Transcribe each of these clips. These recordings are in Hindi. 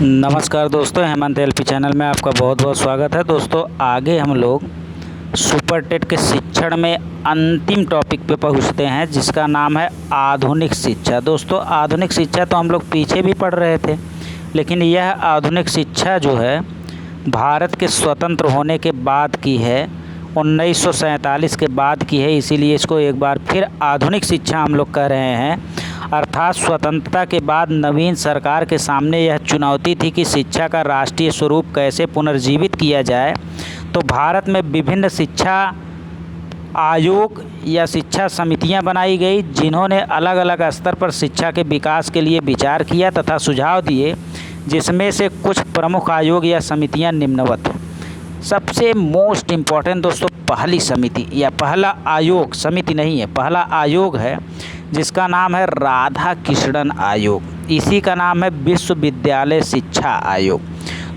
नमस्कार दोस्तों, हेमंत एलपी चैनल में आपका बहुत बहुत स्वागत है। दोस्तों आगे हम लोग सुपर टेट के शिक्षण में अंतिम टॉपिक पे पहुंचते हैं, जिसका नाम है आधुनिक शिक्षा। दोस्तों आधुनिक शिक्षा तो हम लोग पीछे भी पढ़ रहे थे, लेकिन यह आधुनिक शिक्षा जो है भारत के स्वतंत्र होने के बाद की है, 1947 के बाद की है। इसीलिए इसको एक बार फिर आधुनिक शिक्षा हम लोग कह रहे हैं। अर्थात स्वतंत्रता के बाद नवीन सरकार के सामने यह चुनौती थी कि शिक्षा का राष्ट्रीय स्वरूप कैसे पुनर्जीवित किया जाए। तो भारत में विभिन्न शिक्षा आयोग या शिक्षा समितियां बनाई गई, जिन्होंने अलग अलग स्तर पर शिक्षा के विकास के लिए विचार किया तथा सुझाव दिए, जिसमें से कुछ प्रमुख आयोग या समितियां निम्नवत हैं। सबसे मोस्ट इम्पॉर्टेंट दोस्तों पहली समिति या पहला आयोग, समिति नहीं है, पहला आयोग है, जिसका नाम है राधा कृष्णन आयोग। इसी का नाम है विश्वविद्यालय शिक्षा आयोग।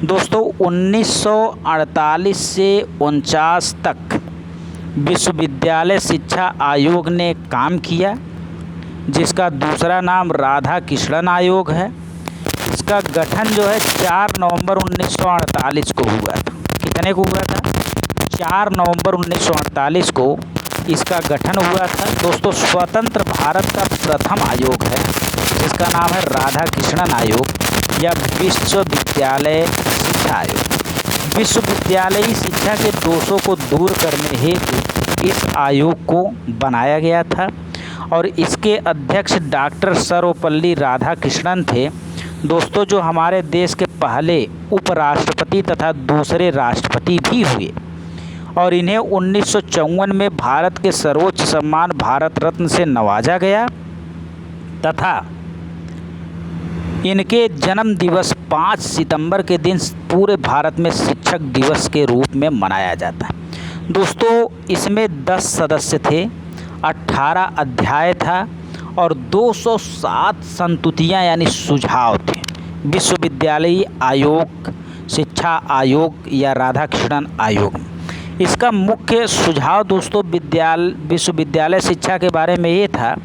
दोस्तों 1948 से 49 तक विश्वविद्यालय शिक्षा आयोग ने काम किया, जिसका दूसरा नाम राधा कृष्णन आयोग है। इसका गठन जो है 4 नवंबर 1948 को हुआ था। कितने को हुआ था? 4 नवंबर 1948 को इसका गठन हुआ था। दोस्तों स्वतंत्र भारत का प्रथम आयोग है, जिसका नाम है राधा कृष्णन आयोग या विश्वविद्यालय शिक्षा आयोग। विश्वविद्यालयी शिक्षा के दोषों को दूर करने हेतु इस आयोग को बनाया गया था और इसके अध्यक्ष डॉक्टर सर्वपल्ली राधाकृष्णन थे। दोस्तों जो हमारे देश के पहले उपराष्ट्रपति तथा दूसरे राष्ट्रपति भी हुए और इन्हें 1954 में भारत के सर्वोच्च सम्मान भारत रत्न से नवाजा गया तथा इनके जन्म दिवस 5 सितंबर के दिन पूरे भारत में शिक्षक दिवस के रूप में मनाया जाता है। दोस्तों इसमें 10 सदस्य थे, 18 अध्याय था और 207 संतुतियाँ यानी सुझाव थे। विश्वविद्यालयी आयोग, शिक्षा आयोग या राधाकृष्णन आयोग। इसका मुख्य सुझाव दोस्तों विश्वविद्यालय शिक्षा के बारे में ये था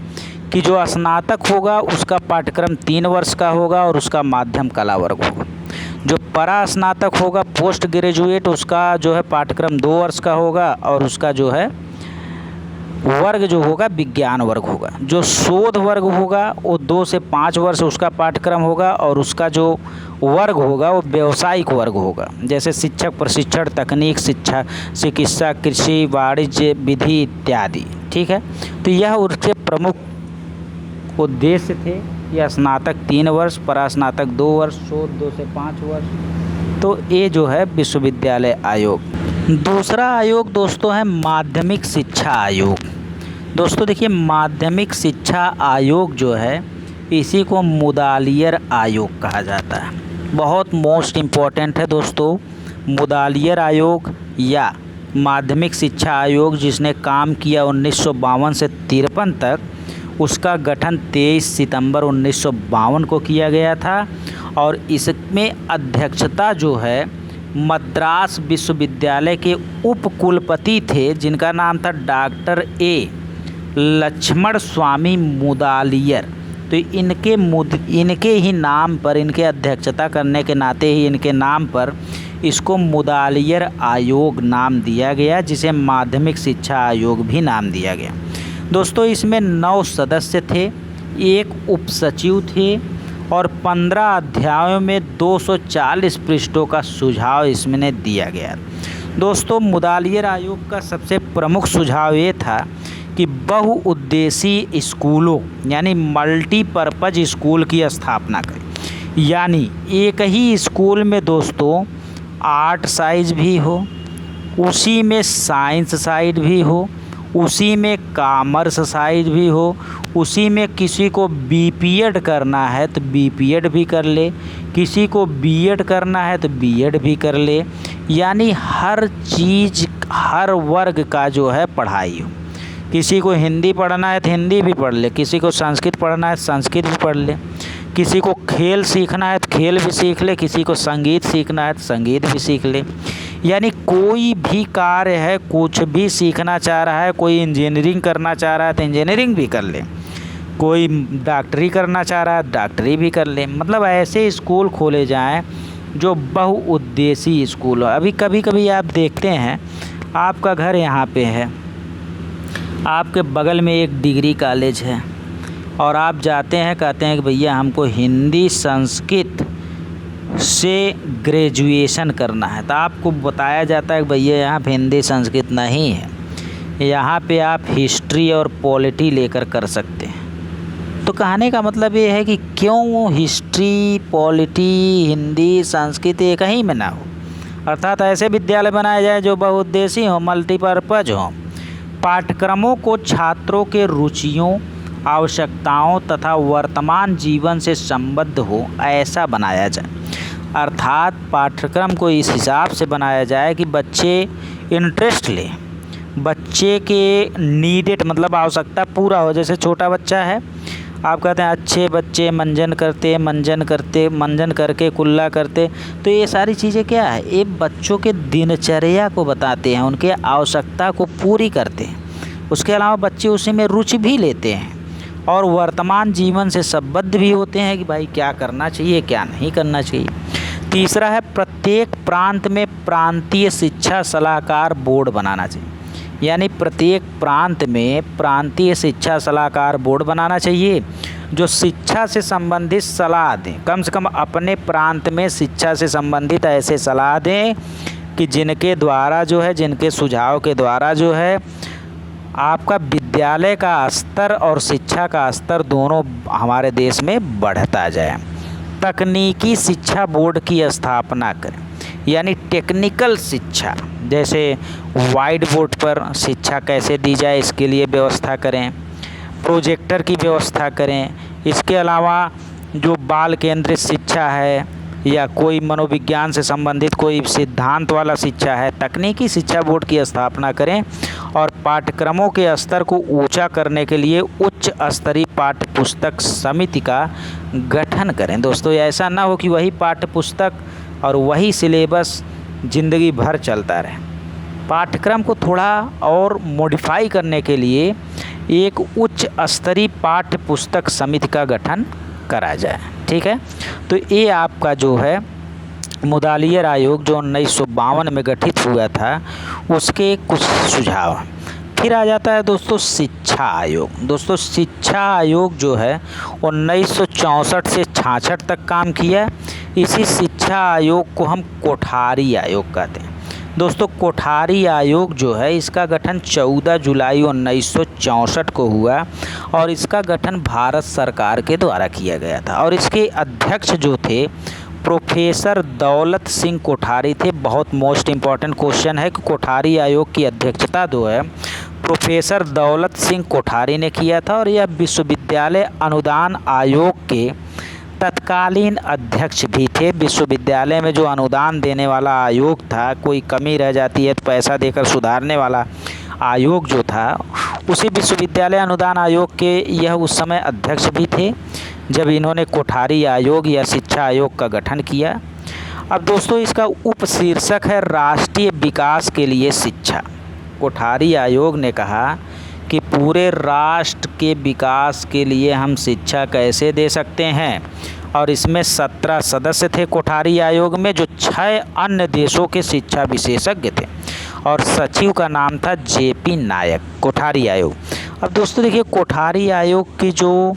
कि जो स्नातक होगा उसका पाठ्यक्रम 3 वर्ष का होगा और उसका माध्यम कला वर्ग होगा। जो परा स्नातक होगा पोस्ट ग्रेजुएट, उसका जो है पाठ्यक्रम 2 वर्ष का होगा और उसका जो है वर्ग जो होगा विज्ञान वर्ग होगा। जो शोध वर्ग होगा वो 2 से 5 वर्ष उसका पाठ्यक्रम होगा और उसका जो वर्ग होगा वो व्यावसायिक वर्ग होगा, जैसे शिक्षक प्रशिक्षण, तकनीक शिक्षा, चिकित्सा, कृषि, वाणिज्य, विधि इत्यादि। ठीक है, तो यह उसके प्रमुख उद्देश्य थे। यह स्नातक 3 वर्ष, परास्नातक 2 वर्ष, शोध 2 से 5 वर्ष। तो ये जो है विश्वविद्यालय आयोग। दूसरा आयोग दोस्तों है माध्यमिक शिक्षा आयोग। दोस्तों देखिए माध्यमिक शिक्षा आयोग जो है इसी को मुदालियर आयोग कहा जाता है। बहुत मोस्ट इम्पॉर्टेंट है दोस्तों मुदालियर आयोग या माध्यमिक शिक्षा आयोग, जिसने काम किया 1952 से 53 तक। उसका गठन 23 सितंबर 1952 को किया गया था और इसमें अध्यक्षता जो है मद्रास विश्वविद्यालय के उपकुलपति थे, जिनका नाम था डॉक्टर ए लक्ष्मण स्वामी मुदालियर। तो इनके ही नाम पर, इनके अध्यक्षता करने के नाते ही इनके नाम पर इसको मुदालियर आयोग नाम दिया गया, जिसे माध्यमिक शिक्षा आयोग भी नाम दिया गया। दोस्तों इसमें 9 सदस्य थे, 1 उपसचिव थे और 15 अध्यायों में 240 पृष्ठों का सुझाव इसमें दिया गया। दोस्तों मुदालियर आयोग का सबसे प्रमुख सुझाव ये था कि बहुउद्देशीय स्कूलों यानी मल्टीपर्पज स्कूल की स्थापना करें। यानी एक ही स्कूल में दोस्तों आर्ट साइड भी हो, उसी में साइंस साइड भी हो, उसी में कॉमर्स साइड भी हो, उसी में किसी को बीपीएड करना है तो बीपीएड भी कर ले, किसी को बीएड करना है तो बीएड भी कर ले। यानी हर चीज़, हर वर्ग का जो है पढ़ाई हो। किसी को हिंदी पढ़ना है तो हिंदी भी पढ़ ले, किसी को संस्कृत पढ़ना है तो संस्कृत भी पढ़ ले, किसी को खेल सीखना है तो खेल भी सीख ले, किसी को संगीत सीखना है तो संगीत भी सीख ले। यानी कोई भी कार्य है, कुछ भी सीखना चाह रहा है, कोई इंजीनियरिंग करना चाह रहा है तो इंजीनियरिंग भी कर ले। कोई डॉक्टरी करना चाह रहा है डॉक्टरी भी कर ले। मतलब ऐसे स्कूल खोले जाएं जो बहुउद्देशीय स्कूल हो। अभी कभी कभी आप देखते हैं, आपका घर यहाँ पे है, आपके बगल में एक डिग्री कॉलेज है और आप जाते हैं, कहते हैं कि भैया हमको हिंदी संस्कृत से ग्रेजुएशन करना है, तो आपको बताया जाता है कि भैया यहाँ पे हिंदी संस्कृत नहीं है, यहाँ पे आप हिस्ट्री और पॉलिटी लेकर कर सकते हैं। तो कहने का मतलब ये है कि क्यों हिस्ट्री, पॉलिटी, हिंदी, संस्कृत एक ही में ना हो, अर्थात ऐसे विद्यालय बनाए जाए जो बहुउद्देशीय हो, मल्टीपर्पज़ हो। पाठ्यक्रमों को छात्रों के रुचियों, आवश्यकताओं तथा वर्तमान जीवन से संबद्ध हो, ऐसा बनाया जाए। अर्थात पाठ्यक्रम को इस हिसाब से बनाया जाए कि बच्चे इंटरेस्ट लें, बच्चे के नीडेड मतलब आवश्यकता पूरा हो। जैसे छोटा बच्चा है, आप कहते हैं अच्छे बच्चे मंजन करके कुल्ला करते, तो ये सारी चीज़ें क्या है, ये बच्चों के दिनचर्या को बताते हैं, उनके आवश्यकता को पूरी करते हैं। उसके अलावा बच्चे उसी में रुचि भी लेते हैं और वर्तमान जीवन से संबद्ध भी होते हैं कि भाई क्या करना चाहिए क्या नहीं करना चाहिए। तीसरा है, प्रत्येक प्रांत में प्रांतीय शिक्षा सलाहकार बोर्ड बनाना चाहिए। यानी प्रत्येक प्रांत में प्रांतीय शिक्षा सलाहकार बोर्ड बनाना चाहिए जो शिक्षा से संबंधित सलाह दें। कम से कम अपने प्रांत में शिक्षा से संबंधित ऐसे सलाह दें कि जिनके द्वारा जो है, जिनके सुझाव के द्वारा जो है आपका विद्यालय का स्तर और शिक्षा का स्तर दोनों हमारे देश में बढ़ता जाए। तकनीकी शिक्षा बोर्ड की स्थापना करें, यानी टेक्निकल शिक्षा, जैसे वाइट बोर्ड पर शिक्षा कैसे दी जाए इसके लिए व्यवस्था करें, प्रोजेक्टर की व्यवस्था करें। इसके अलावा जो बाल केंद्रित शिक्षा है या कोई मनोविज्ञान से संबंधित कोई सिद्धांत वाला शिक्षा है, तकनीकी शिक्षा बोर्ड की स्थापना करें और पाठ्यक्रमों के स्तर को ऊंचा करने के लिए उच्च स्तरीय पाठ्य पुस्तक समिति का गठन करें। दोस्तों, ऐसा ना हो कि वही पाठ्य पुस्तक और वही सिलेबस ज़िंदगी भर चलता रहे। पाठ्यक्रम को थोड़ा और मॉडिफाई करने के लिए एक उच्च स्तरीय पाठ्य पुस्तक समिति का गठन करा जाए। ठीक है, तो ये आपका जो है मुदालियर आयोग जो 1952 में गठित हुआ था, उसके कुछ सुझाव। फिर आ जाता है दोस्तों शिक्षा आयोग। दोस्तों, शिक्षा आयोग जो है 1964 से 66 तक काम किया। इसी शिक्षा आयोग को हम कोठारी आयोग कहते हैं। दोस्तों, कोठारी आयोग जो है इसका गठन 14 जुलाई 1964 को हुआ और इसका गठन भारत सरकार के द्वारा किया गया था और इसके अध्यक्ष जो थे प्रोफेसर दौलत सिंह कोठारी थे। बहुत मोस्ट इम्पॉर्टेंट क्वेश्चन है कि कोठारी आयोग की अध्यक्षता जो है प्रोफेसर दौलत सिंह कोठारी ने किया था और यह विश्वविद्यालय अनुदान आयोग के तत्कालीन अध्यक्ष भी थे। विश्वविद्यालय में जो अनुदान देने वाला आयोग था, कोई कमी रह जाती है तो पैसा देकर सुधारने वाला आयोग जो था, उसी विश्वविद्यालय अनुदान आयोग के यह उस समय अध्यक्ष भी थे जब इन्होंने कोठारी आयोग या शिक्षा आयोग का गठन किया। अब दोस्तों, इसका उपशीर्षक है राष्ट्रीय विकास के लिए शिक्षा। कोठारी आयोग ने कहा कि पूरे राष्ट्र के विकास के लिए हम शिक्षा कैसे दे सकते हैं, और इसमें 17 सदस्य थे कोठारी आयोग में, जो 6 अन्य देशों के शिक्षा विशेषज्ञ थे और सचिव का नाम था जेपी नायक। कोठारी आयोग। अब दोस्तों देखिए, कोठारी आयोग के जो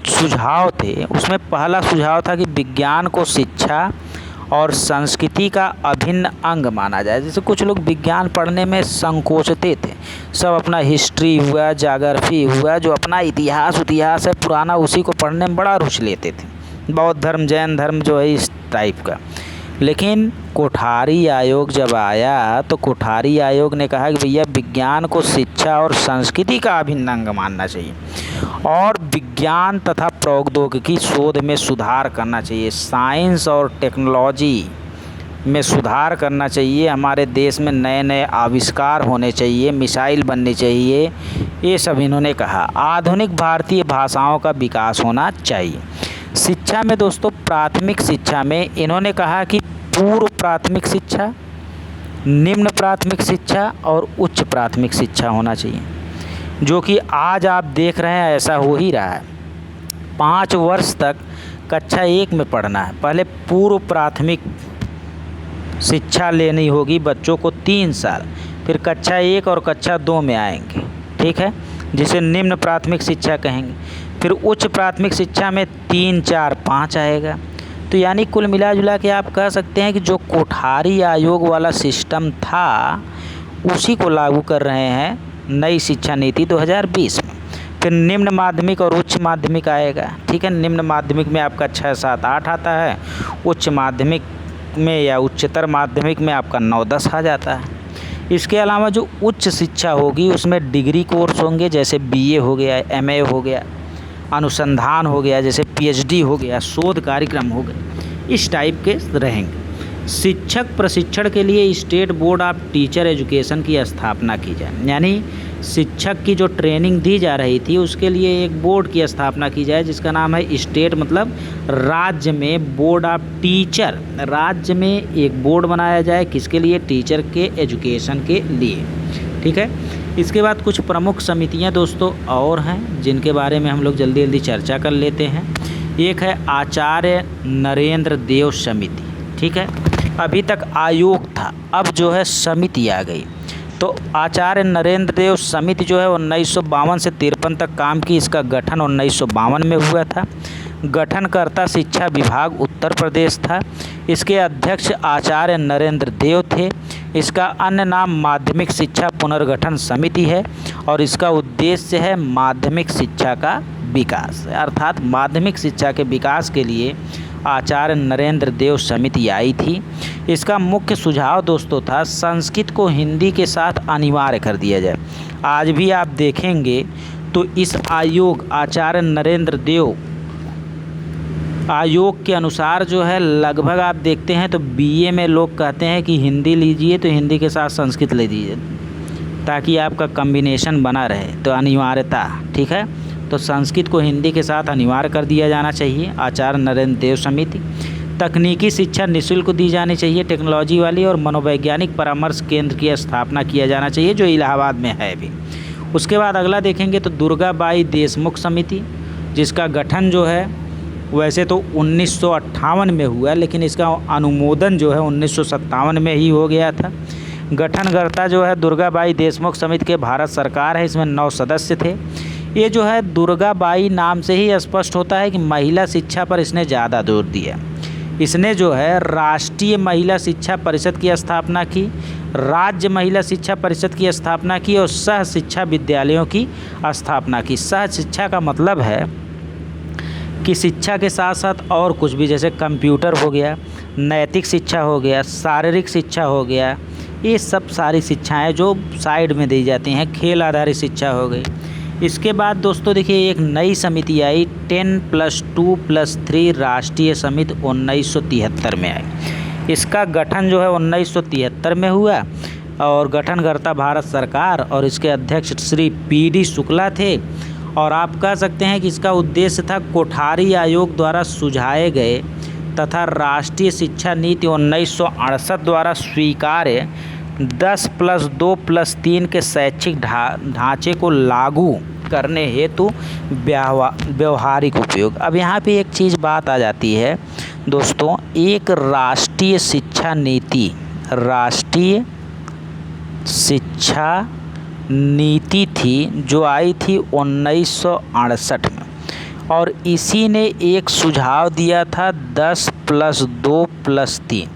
सुझाव थे उसमें पहला सुझाव था कि विज्ञान को शिक्षा और संस्कृति का अभिन्न अंग माना जाए। जैसे कुछ लोग विज्ञान पढ़ने में संकोचते थे, सब अपना हिस्ट्री हुआ, ज्योग्राफी हुआ, जो अपना इतिहास है पुराना, उसी को पढ़ने में बड़ा रुचि लेते थे। बौद्ध धर्म, जैन धर्म जो है इस टाइप का। लेकिन कोठारी आयोग जब आया तो कोठारी आयोग ने कहा कि भैया विज्ञान को शिक्षा और संस्कृति का अभिन्न अंग मानना चाहिए और विज्ञान तथा प्रौद्योगिकी शोध में सुधार करना चाहिए, साइंस और टेक्नोलॉजी में सुधार करना चाहिए, हमारे देश में नए नए आविष्कार होने चाहिए, मिसाइल बननी चाहिए, ये सब इन्होंने कहा। आधुनिक भारतीय भाषाओं का विकास होना चाहिए। शिक्षा में दोस्तों, प्राथमिक शिक्षा में इन्होंने कहा कि पूर्व प्राथमिक शिक्षा, निम्न प्राथमिक शिक्षा और उच्च प्राथमिक शिक्षा होना चाहिए, जो कि आज आप देख रहे हैं ऐसा हो ही रहा है। 5 वर्ष तक कक्षा 1 में पढ़ना है। पहले पूर्व प्राथमिक शिक्षा लेनी होगी बच्चों को 3 साल, फिर कक्षा 1 और कक्षा 2 में आएंगे, ठीक है, जिसे निम्न प्राथमिक शिक्षा कहेंगे। फिर उच्च प्राथमिक शिक्षा में 3, 4, 5 आएगा। तो यानी कुल मिला जुला के आप कह सकते हैं कि जो कोठारी आयोग वाला सिस्टम था उसी को लागू कर रहे हैं नई शिक्षा नीति 2020 में। फिर निम्न माध्यमिक और उच्च माध्यमिक आएगा, ठीक है। निम्न माध्यमिक में आपका 6, 7, 8 आता है, उच्च माध्यमिक में या उच्चतर माध्यमिक में आपका 9, 10 आ जाता है। इसके अलावा जो उच्च शिक्षा होगी उसमें डिग्री कोर्स होंगे, जैसे BA हो गया, MA हो गया, अनुसंधान हो गया, जैसे PhD हो गया, शोध कार्यक्रम हो गए, इस टाइप के रहेंगे। शिक्षक प्रशिक्षण के लिए state board of teacher education की स्थापना की जाए, यानी शिक्षक की जो ट्रेनिंग दी जा रही थी उसके लिए एक बोर्ड की स्थापना की जाए जिसका नाम है स्टेट, मतलब राज्य में बोर्ड ऑफ टीचर, राज्य में एक बोर्ड बनाया जाए, किसके लिए? टीचर के एजुकेशन के लिए, ठीक है। इसके बाद कुछ प्रमुख समितियां दोस्तों और हैं जिनके बारे में हम लोग जल्दी जल्दी चर्चा कर लेते हैं। एक है आचार्य नरेंद्र देव समिति, ठीक है। अभी तक आयोग था, अब जो है समिति आ गई। तो आचार्य नरेंद्र देव समिति जो है 1952 से 53 तक काम की। इसका गठन 1952 में हुआ था। गठनकर्ता शिक्षा विभाग उत्तर प्रदेश था। इसके अध्यक्ष आचार्य नरेंद्र देव थे। इसका अन्य नाम माध्यमिक शिक्षा पुनर्गठन समिति है और इसका उद्देश्य है माध्यमिक शिक्षा का विकास, अर्थात माध्यमिक शिक्षा के विकास के लिए आचार्य नरेंद्र देव समिति आई थी। इसका मुख्य सुझाव दोस्तों था संस्कृत को हिंदी के साथ अनिवार्य कर दिया जाए। आज भी आप देखेंगे तो इस आयोग आचार्य नरेंद्र देव आयोग के अनुसार जो है लगभग आप देखते हैं तो BA में लोग कहते हैं कि हिंदी लीजिए तो हिंदी के साथ संस्कृत ले दीजिए ताकि आपका कॉम्बिनेशन बना रहे, तो अनिवार्यता, ठीक है। तो संस्कृत को हिंदी के साथ अनिवार्य कर दिया जाना चाहिए। आचार्य नरेंद्र देव समिति। तकनीकी शिक्षा निःशुल्क दी जानी चाहिए, टेक्नोलॉजी वाली, और मनोवैज्ञानिक परामर्श केंद्र की स्थापना किया जाना चाहिए जो इलाहाबाद में है भी। उसके बाद अगला देखेंगे तो दुर्गाबाई देशमुख समिति, जिसका गठन जो है वैसे तो 1958 में हुआ, लेकिन इसका अनुमोदन जो है 1957 में ही हो गया था। गठनकर्ता जो है दुर्गाबाई देशमुख समिति के भारत सरकार है। इसमें 9 सदस्य थे। ये जो है दुर्गाबाई नाम से ही स्पष्ट होता है कि महिला शिक्षा पर इसने ज़्यादा जोर दिया। इसने जो है राष्ट्रीय महिला शिक्षा परिषद की स्थापना की, राज्य महिला शिक्षा परिषद की स्थापना की और सह शिक्षा विद्यालयों की स्थापना की। सह शिक्षा का मतलब है कि शिक्षा के साथ साथ और कुछ भी, जैसे कंप्यूटर हो गया, नैतिक शिक्षा हो गया, शारीरिक शिक्षा हो गया, ये सब सारी शिक्षाएं जो साइड में दी जाती हैं। खेल आधारित शिक्षा हो गई। इसके बाद दोस्तों देखिए एक नई समिति आई 10+2+3 राष्ट्रीय समिति 1973 में आई। इसका गठन जो है 1973 में हुआ और गठनकर्ता भारत सरकार और इसके अध्यक्ष श्री PD शुक्ला थे। और आप कह सकते हैं कि इसका उद्देश्य था कोठारी आयोग द्वारा सुझाए गए तथा राष्ट्रीय शिक्षा नीति 1968 द्वारा स्वीकार्य 10+2+3 के शैक्षिक ढांचे को लागू करने हेतु व्यवहारिक उपयोग। अब यहाँ पे एक चीज़ बात आ जाती है दोस्तों, एक राष्ट्रीय शिक्षा नीति, राष्ट्रीय शिक्षा नीति थी जो आई थी 1968 में, और इसी ने एक सुझाव दिया था 10+2+3,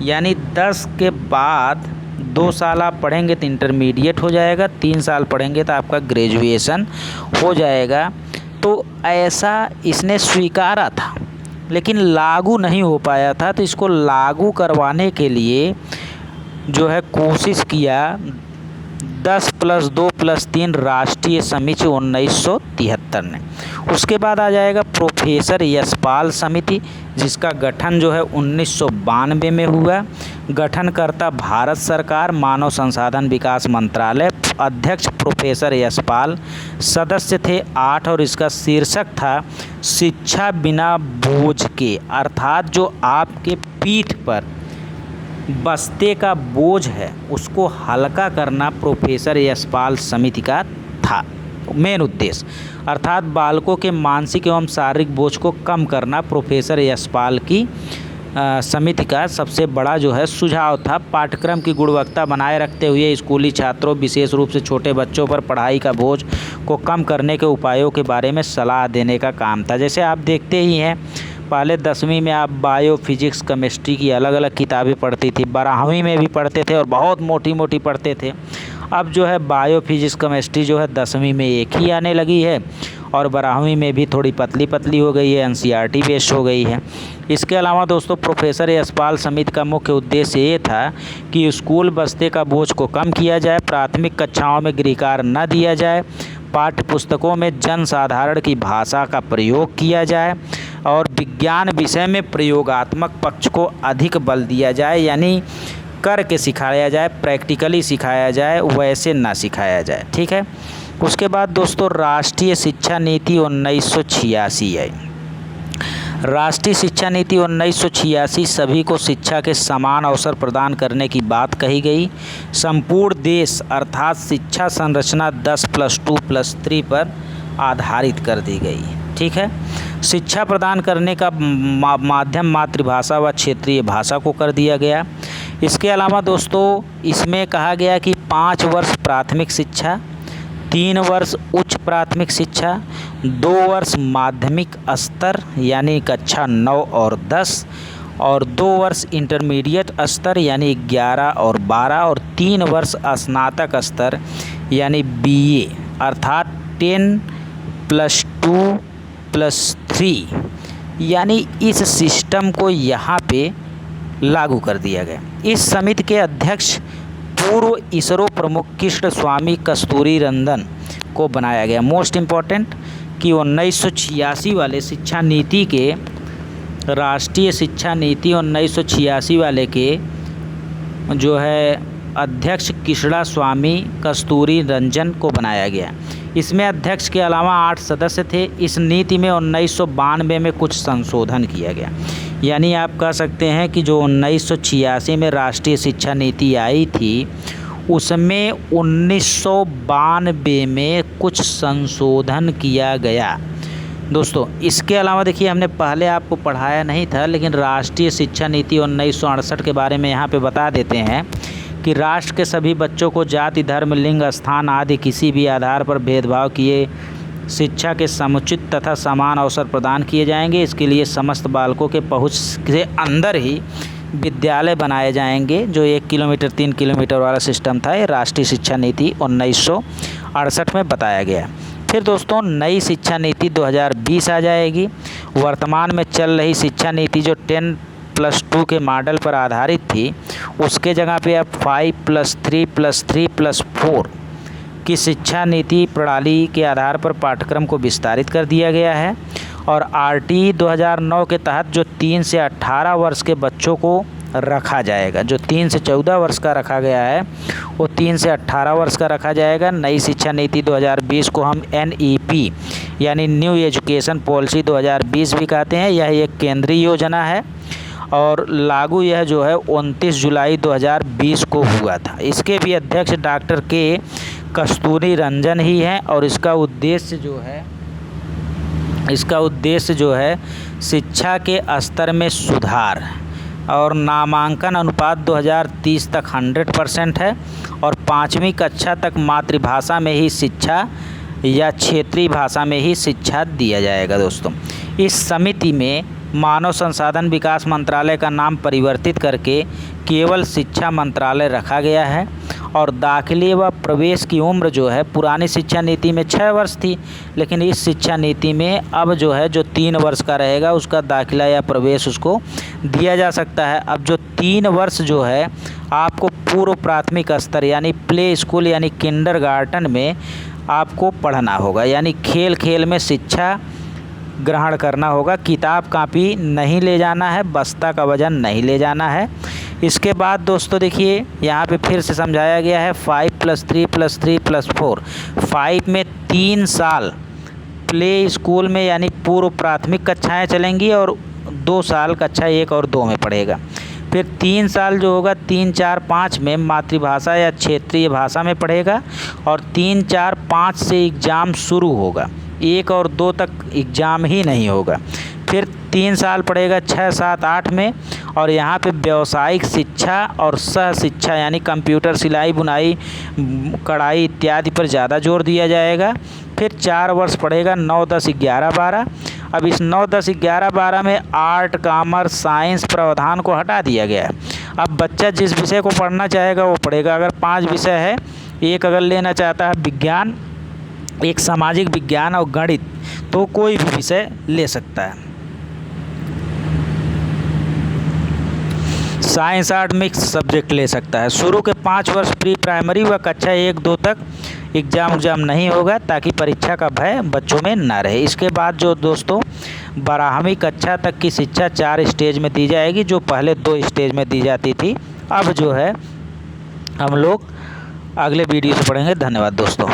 यानी 10 के बाद 2 साल आप पढ़ेंगे तो इंटरमीडिएट हो जाएगा, 3 साल पढ़ेंगे तो आपका ग्रेजुएशन हो जाएगा। तो ऐसा इसने स्वीकारा था लेकिन लागू नहीं हो पाया था। तो इसको लागू करवाने के लिए जो है कोशिश किया 10+2+3 राष्ट्रीय समिति 1973 ने। उसके बाद आ जाएगा प्रोफेसर यशपाल समिति, जिसका गठन जो है 1992 में हुआ। गठनकर्ता भारत सरकार, मानव संसाधन विकास मंत्रालय, अध्यक्ष प्रोफेसर यशपाल, सदस्य थे 8 और इसका शीर्षक था शिक्षा बिना बोझ के, अर्थात जो आपके पीठ पर बस्ते का बोझ है उसको हल्का करना प्रोफेसर यशपाल समिति का था। मेन उद्देश्य अर्थात बालकों के मानसिक एवं शारीरिक बोझ को कम करना प्रोफेसर यशपाल की समिति का सबसे बड़ा जो है सुझाव था। पाठ्यक्रम की गुणवत्ता बनाए रखते हुए स्कूली छात्रों विशेष रूप से छोटे बच्चों पर पढ़ाई का बोझ को कम करने के उपायों के बारे में सलाह देने का काम था। जैसे आप देखते ही हैं, पहले 10वीं में आप बायो फिजिक्स केमिस्ट्री की अलग अलग किताबें पढ़ती थी, 12वीं में भी पढ़ते थे और बहुत मोटी मोटी पढ़ते थे। अब जो है बायो फिजिक्स केमिस्ट्री जो है 10वीं में एक ही आने लगी है और 12वीं में भी थोड़ी पतली पतली हो गई है, एनसीईआरटी बेस्ड हो गई है। इसके अलावा दोस्तों प्रोफेसर यशपाल समिति का मुख्य उद्देश्य ये था कि स्कूल बस्ते का बोझ को कम किया जाए, प्राथमिक कक्षाओं में गृहकार्य न दिया जाए, पाठ्य पुस्तकों में जन साधारण की भाषा का प्रयोग किया जाए और विज्ञान विषय में प्रयोगात्मक पक्ष को अधिक बल दिया जाए, यानी करके सिखाया जाए, प्रैक्टिकली सिखाया जाए, वैसे ना सिखाया जाए। ठीक है। उसके बाद दोस्तों राष्ट्रीय शिक्षा नीति 1986 है। राष्ट्रीय शिक्षा नीति 1986 सभी को शिक्षा के समान अवसर प्रदान करने की बात कही गई। संपूर्ण देश अर्थात शिक्षा संरचना 10+2+3 पर आधारित कर दी गई। ठीक है। शिक्षा प्रदान करने का माध्यम मातृभाषा व क्षेत्रीय भाषा को कर दिया गया। इसके अलावा दोस्तों इसमें कहा गया कि 5 वर्ष प्राथमिक शिक्षा, 3 वर्ष उच्च प्राथमिक शिक्षा, 2 वर्ष माध्यमिक स्तर यानी कक्षा 9 और 10 और 2 वर्ष इंटरमीडिएट स्तर यानी 11 और 12 और 3 वर्ष स्नातक स्तर यानी बीए अर्थात 10+2+3 यानी इस सिस्टम को यहाँ पे लागू कर दिया गया। इस समिति के अध्यक्ष पूर्व इसरो प्रमुख कृष्ण स्वामी कस्तूरी रंजन को बनाया गया। मोस्ट इम्पॉर्टेंट कि 1986 वाले शिक्षा नीति के राष्ट्रीय शिक्षा नीति 1986 वाले के जो है अध्यक्ष कृष्णा स्वामी कस्तूरी रंजन को बनाया गया। इसमें अध्यक्ष के अलावा 8 सदस्य थे। इस नीति में 1992 में कुछ संशोधन किया गया, यानी आप कह सकते हैं कि जो 1986 में राष्ट्रीय शिक्षा नीति आई थी उसमें 1992 में कुछ संशोधन किया गया। दोस्तों इसके अलावा देखिए, हमने पहले आपको पढ़ाया नहीं था लेकिन राष्ट्रीय शिक्षा नीति 1968 के बारे में यहाँ पे बता देते हैं कि राष्ट्र के सभी बच्चों को जाति, धर्म, लिंग, स्थान आदि किसी भी आधार पर भेदभाव किए शिक्षा के समुचित तथा समान अवसर प्रदान किए जाएंगे। इसके लिए समस्त बालकों के पहुंच से अंदर ही विद्यालय बनाए जाएंगे। जो 1 किलोमीटर 3 किलोमीटर वाला सिस्टम था, ये राष्ट्रीय शिक्षा नीति 1968 में बताया गया। फिर दोस्तों नई शिक्षा नीति 2020 आ जाएगी। वर्तमान में चल रही शिक्षा नीति जो 10+2 के मॉडल पर आधारित थी, उसके जगह पे अब 5+3+3+4 की शिक्षा नीति प्रणाली के आधार पर पाठ्यक्रम को विस्तारित कर दिया गया है। और आरटी 2009 के तहत जो 3 से 18 वर्ष के बच्चों को रखा जाएगा, जो 3 से 14 वर्ष का रखा गया है वो 3 से 18 वर्ष का रखा जाएगा। नई शिक्षा नीति 2020 को हम NEP यानी न्यू एजुकेशन पॉलिसी 2020 भी कहते हैं। यह एक केंद्रीय योजना है और लागू यह जो है 29 जुलाई 2020 को हुआ था। इसके भी अध्यक्ष डॉक्टर के कस्तूरी रंजन ही हैं और इसका उद्देश्य जो है शिक्षा के स्तर में सुधार और नामांकन अनुपात 2030 तक 100% है और 5वीं कक्षा तक मातृभाषा में ही शिक्षा या क्षेत्रीय भाषा में ही शिक्षा दिया जाएगा। दोस्तों इस समिति में मानव संसाधन विकास मंत्रालय का नाम परिवर्तित करके केवल शिक्षा मंत्रालय रखा गया है और दाखिले व प्रवेश की उम्र जो है पुरानी शिक्षा नीति में 6 वर्ष थी, लेकिन इस शिक्षा नीति में अब जो है जो 3 वर्ष का रहेगा उसका दाखिला या प्रवेश उसको दिया जा सकता है। अब जो 3 वर्ष जो है आपको पूर्व प्राथमिक स्तर यानी प्ले स्कूल यानी किंडरगार्टन में आपको पढ़ना होगा, यानी खेल खेल में शिक्षा ग्रहण करना होगा। किताब कापी नहीं ले जाना है, बस्ता का वजन नहीं ले जाना है। इसके बाद दोस्तों देखिए यहाँ पे फिर से समझाया गया है 5+3+3+4। 5 में 3 साल प्ले स्कूल में यानी पूर्व प्राथमिक कक्षाएं चलेंगी और 2 साल कक्षा 1 और 2 में पढ़ेगा। फिर 3 साल जो होगा 3, 4, 5 में मातृभाषा या क्षेत्रीय भाषा में पढ़ेगा और 3, 4, 5 से एग्ज़ाम शुरू होगा, 1 और 2 तक एग्ज़ाम ही नहीं होगा। फिर 3 साल पढ़ेगा 6, 7, 8 में और यहाँ पे व्यावसायिक शिक्षा और सह शिक्षा यानी कंप्यूटर, सिलाई, बुनाई, कढ़ाई इत्यादि पर ज़्यादा जोर दिया जाएगा। फिर 4 वर्ष पढ़ेगा 9, 10, 11, 12। अब इस 9, 10, 11, 12 में आर्ट, कॉमर्स, साइंस प्रावधान को हटा दिया गया है। अब बच्चा जिस विषय को पढ़ना चाहेगा वो पढ़ेगा। अगर 5 विषय है, एक अगर लेना चाहता है विज्ञान, एक सामाजिक विज्ञान और गणित, तो कोई भी विषय ले सकता है। साइंस आर्ट मिक्स सब्जेक्ट ले सकता है। शुरू के 5 वर्ष प्री प्राइमरी व कक्षा 1, 2 तक एग्ज़ाम नहीं होगा ताकि परीक्षा का भय बच्चों में ना रहे। इसके बाद जो दोस्तों 12वीं कक्षा तक की शिक्षा 4 स्टेज में दी जाएगी, जो पहले 2 स्टेज में दी जाती थी। अब जो है हम लोग अगले वीडियो से पढ़ेंगे। धन्यवाद दोस्तों।